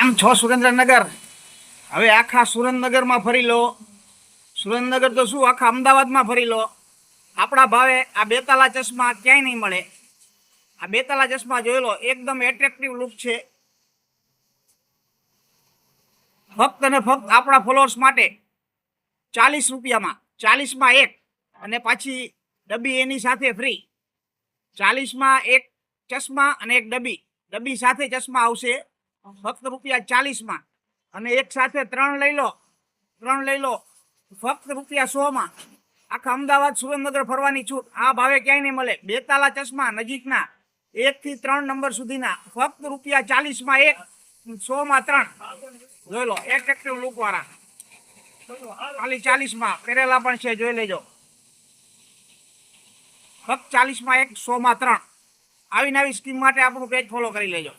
કેમ છો સુરેન્દ્રનગર? હવે આખા સુરેન્દ્રનગરમાં ફરી લો. સુરેન્દ્રનગર તો શું, આખા અમદાવાદમાં ફરી લો. આપણા ભાવે આ બેતાલા ચશ્મા ક્યાંય નહીં મળે. આ બેતાલા ચશ્મા જોઈ લો, એકદમ એટ્રેક્ટિવ લુક છે. ફક્ત ને ફક્ત આપણા ફોલોઅર્સ માટે 40 રૂપિયામાં, 40માં એક, અને પાછી ડબ્બી એની સાથે ફ્રી. 40માં એક ચશ્મા અને એક ડબ્બી સાથે ચશ્મા આવશે ફક્ત ₹40માં. અને એક સાથે ત્રણ લઈ લો ફક્ત ₹100માં. આખા અમદાવાદ સુરેન્દ્રનગર ફરવાની છૂટ. આ ભાવે ક્યાંય નહીં મળે. બેતાલા ચશ્મા નજીકના 1 થી 3 નંબર સુધીના ફક્ત ₹40માં એક, 100માં 3. જોઈ લો, એટ્રેક્ટિવ લુક વાળા, ખાલી 40માં. પહેરેલા પણ છે, જોઈ લેજો. ફક્ત 40માં એક, 100માં 3. આવી નવી સ્કીમ માટે આપણું પેજ ફોલો કરી લેજો.